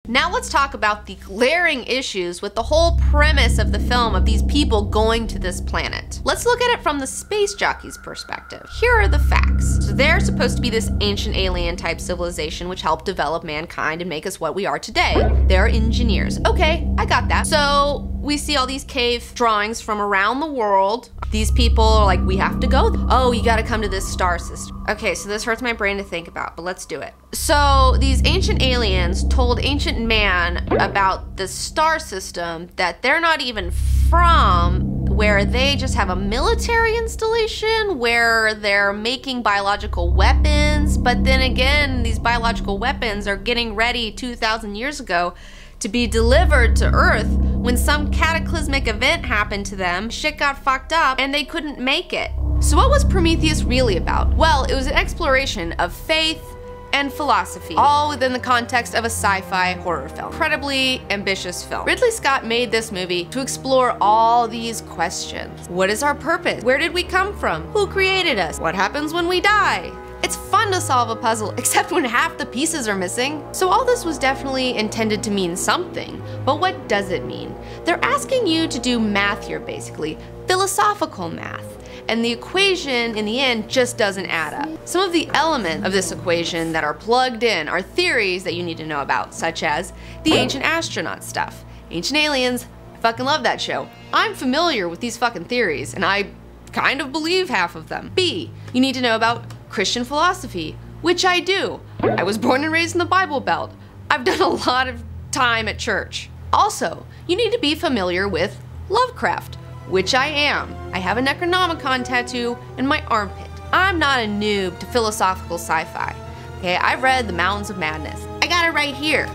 Now let's talk about the glaring issues with the whole premise of the film of these people going to this planet. Let's look at it from the space jockey's perspective. Here are the facts. So they're supposed to be this ancient alien type civilization which helped develop mankind and make us what we are today. They're engineers. Okay, I got that. So we see all these cave drawings from around the world. These people are like, we have to go. Oh, you gotta come to this star system. Okay, so this hurts my brain to think about, but let's do it. So these ancient aliens told ancient man about this star system that they're not even from, where they just have a military installation where they're making biological weapons, but then again, these biological weapons are getting ready 2,000 years ago to be delivered to Earth when some cataclysmic event happened to them, shit got fucked up, and they couldn't make it. So what was Prometheus really about? Well, it was an exploration of faith and philosophy, all within the context of a sci-fi horror film. Incredibly ambitious film. Ridley Scott made this movie to explore all these questions. What is our purpose? Where did we come from? Who created us? What happens when we die? It's fun to solve a puzzle, except when half the pieces are missing. So all this was definitely intended to mean something, but what does it mean? They're asking you to do math here, basically, philosophical math. And the equation, in the end, just doesn't add up. Some of the elements of this equation that are plugged in are theories that you need to know about, such as the ancient astronaut stuff. Ancient Aliens, I fucking love that show. I'm familiar with these fucking theories, and I kind of believe half of them. B, you need to know about Christian philosophy, which I do. I was born and raised in the Bible Belt. I've done a lot of time at church. Also, you need to be familiar with Lovecraft, which I am. I have a Necronomicon tattoo in my armpit. I'm not a noob to philosophical sci-fi. Okay, I've read The Mountains of Madness. I got it right here.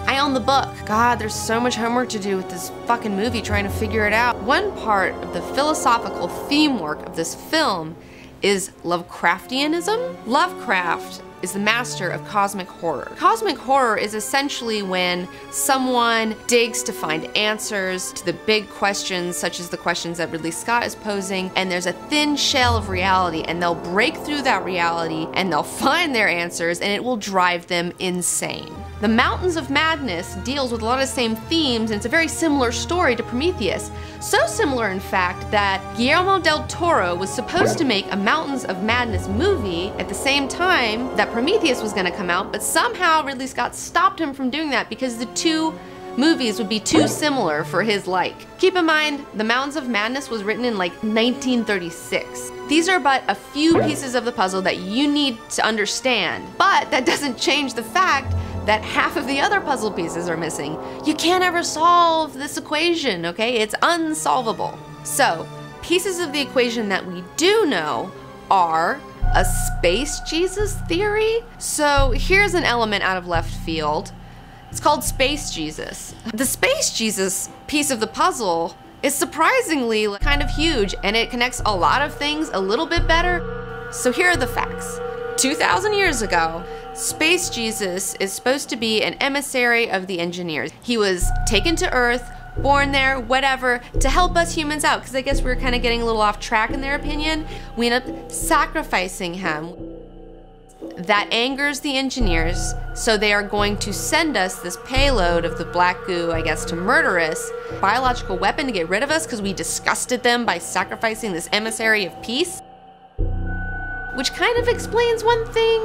I own the book. God, there's so much homework to do with this fucking movie trying to figure it out. One part of the philosophical theme work of this film is Lovecraftianism. Lovecraft is the master of cosmic horror. Cosmic horror is essentially when someone digs to find answers to the big questions, such as the questions that Ridley Scott is posing, and there's a thin shell of reality, and they'll break through that reality, and they'll find their answers, and it will drive them insane. The Mountains of Madness deals with a lot of the same themes, and it's a very similar story to Prometheus. So similar, in fact, that Guillermo del Toro was supposed to make a Mountains of Madness movie at the same time that Prometheus was gonna come out, but somehow Ridley Scott stopped him from doing that because the two movies would be too similar for his like. Keep in mind, The Mountains of Madness was written in like 1936. These are but a few pieces of the puzzle that you need to understand, but that doesn't change the fact that half of the other puzzle pieces are missing. You can't ever solve this equation, okay? It's unsolvable. So, pieces of the equation that we do know are a space Jesus theory. So here's an element out of left field. It's called Space Jesus. The Space Jesus piece of the puzzle is surprisingly kind of huge, and it connects a lot of things a little bit better. So here are the facts. 2,000 years ago, Space Jesus is supposed to be an emissary of the engineers. He was taken to Earth, born there, whatever, to help us humans out, because I guess we were kind of getting a little off track in their opinion. We end up sacrificing him. That angers the engineers, so they are going to send us this payload of the black goo, I guess, to murder us, biological weapon to get rid of us because we disgusted them by sacrificing this emissary of peace. Which kind of explains one thing,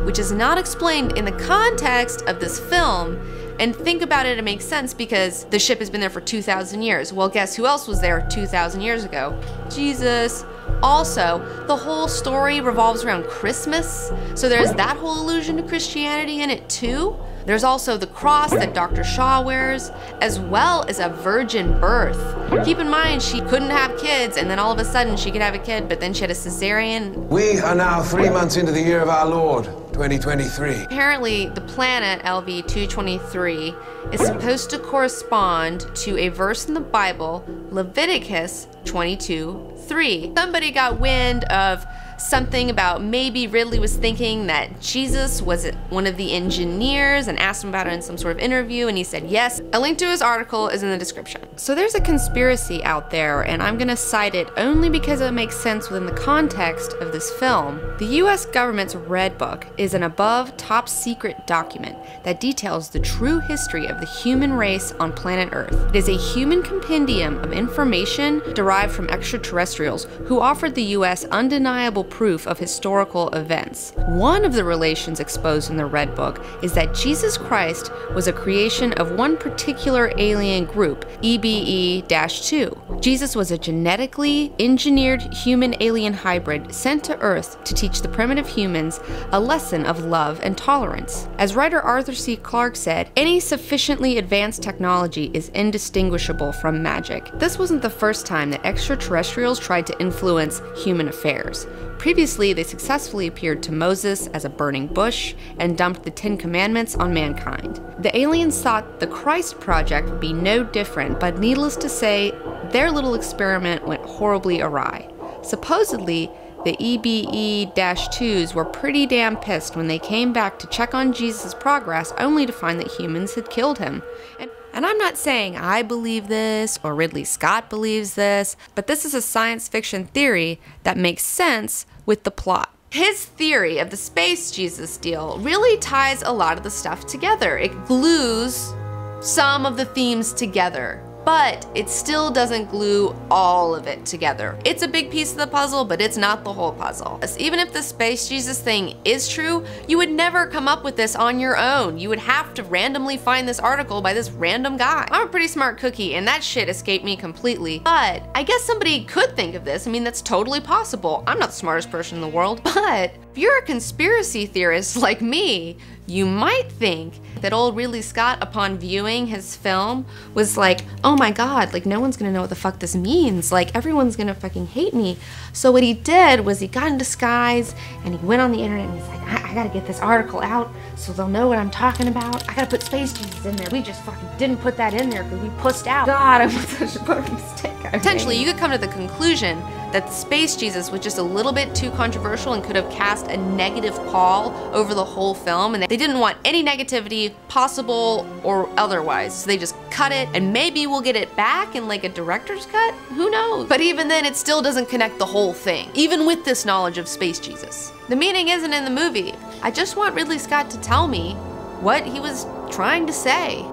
which is not explained in the context of this film. And think about it, it makes sense because the ship has been there for 2,000 years. Well, guess who else was there 2,000 years ago? Jesus. Also, the whole story revolves around Christmas, so there's that whole allusion to Christianity in it too. There's also the cross that Dr. Shaw wears, as well as a virgin birth. Keep in mind, she couldn't have kids, and then all of a sudden she could have a kid, but then she had a cesarean. We are now 3 months into the year of our Lord, 2023. Apparently, the planet LV-223 is supposed to correspond to a verse in the Bible, Leviticus 22:3. Somebody got wind of something about maybe Ridley was thinking that Jesus was one of the engineers and asked him about it in some sort of interview, and he said yes. A link to his article is in the description. So there's a conspiracy out there, and I'm gonna cite it only because it makes sense within the context of this film. The US government's Red Book is an above top secret document that details the true history of the human race on planet Earth. It is a human compendium of information derived from extraterrestrials who offered the US undeniable proof of historical events. One of the relations exposed in the Red Book is that Jesus Christ was a creation of one particular alien group, EBE-2. Jesus was a genetically engineered human-alien hybrid sent to Earth to teach the primitive humans a lesson of love and tolerance. As writer Arthur C. Clarke said, any sufficiently advanced technology is indistinguishable from magic. This wasn't the first time that extraterrestrials tried to influence human affairs. Previously, they successfully appeared to Moses as a burning bush and dumped the 10 Commandments on mankind. The aliens thought the Christ Project would be no different, but needless to say, their little experiment went horribly awry. Supposedly, the EBE-2s were pretty damn pissed when they came back to check on Jesus' progress, only to find that humans had killed him. And I'm not saying I believe this or Ridley Scott believes this, but this is a science fiction theory that makes sense with the plot. His theory of the space Jesus deal really ties a lot of the stuff together. It glues some of the themes together, but it still doesn't glue all of it together. It's a big piece of the puzzle, but it's not the whole puzzle. Even if the space Jesus thing is true, you would never come up with this on your own. You would have to randomly find this article by this random guy. I'm a pretty smart cookie, and that shit escaped me completely. But I guess somebody could think of this. I mean, that's totally possible. I'm not the smartest person in the world, but if you're a conspiracy theorist like me, you might think that old Ridley Scott, upon viewing his film, was like, oh my god, like no one's gonna know what the fuck this means, like everyone's gonna fucking hate me. So what he did was he got in disguise and he went on the internet and he's like, I gotta get this article out so they'll know what I'm talking about. I gotta put Space Jesus in there. We just fucking didn't put that in there because we pussed out. God, I was such a mistake. Potentially, you could come to the conclusion that the Space Jesus was just a little bit too controversial and could have cast a negative pall over the whole film, and they didn't want any negativity possible or otherwise, so they just cut it, and maybe we'll get it back in like a director's cut? Who knows? But even then, it still doesn't connect the whole thing, even with this knowledge of Space Jesus. The meaning isn't in the movie. I just want Ridley Scott to tell me what he was trying to say.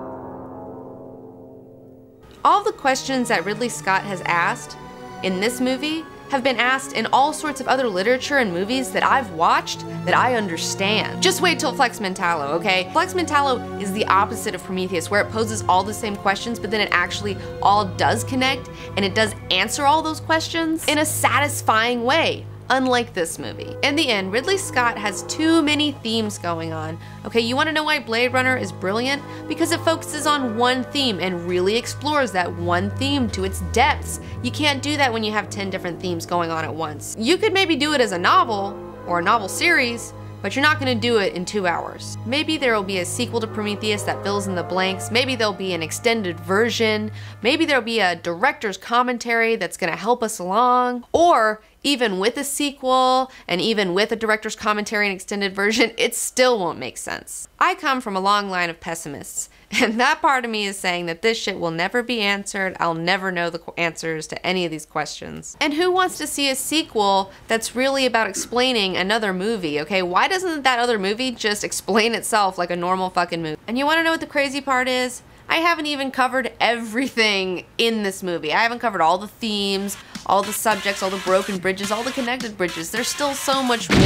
All the questions that Ridley Scott has asked in this movie have been asked in all sorts of other literature and movies that I've watched that I understand. Just wait till Flex Mentallo, okay? Flex Mentallo is the opposite of Prometheus, where it poses all the same questions, but then it actually all does connect, and it does answer all those questions in a satisfying way. Unlike this movie. In the end, Ridley Scott has too many themes going on. Okay, you wanna know why Blade Runner is brilliant? Because it focuses on one theme and really explores that one theme to its depths. You can't do that when you have 10 different themes going on at once. You could maybe do it as a novel or a novel series, but you're not gonna do it in 2 hours. Maybe there will be a sequel to Prometheus that fills in the blanks. Maybe there'll be an extended version. Maybe there'll be a director's commentary that's gonna help us along. Or even with a sequel and even with a director's commentary and extended version, it still won't make sense. I come from a long line of pessimists, and that part of me is saying that this shit will never be answered. I'll never know the answers to any of these questions. And who wants to see a sequel that's really about explaining another movie, okay? Why doesn't that other movie just explain itself like a normal fucking movie? And you wanna know what the crazy part is? I haven't even covered everything in this movie. I haven't covered all the themes, all the subjects, all the broken bridges, all the connected bridges. There's still so much more.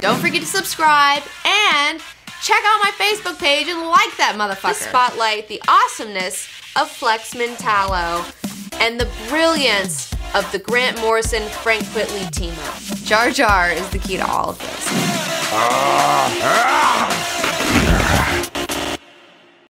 Don't forget to subscribe and check out my Facebook page and like that motherfucker. To spotlight the awesomeness of Flex Mentallo and the brilliance of the Grant Morrison, Frank Whitley team up. Jar Jar is the key to all of this.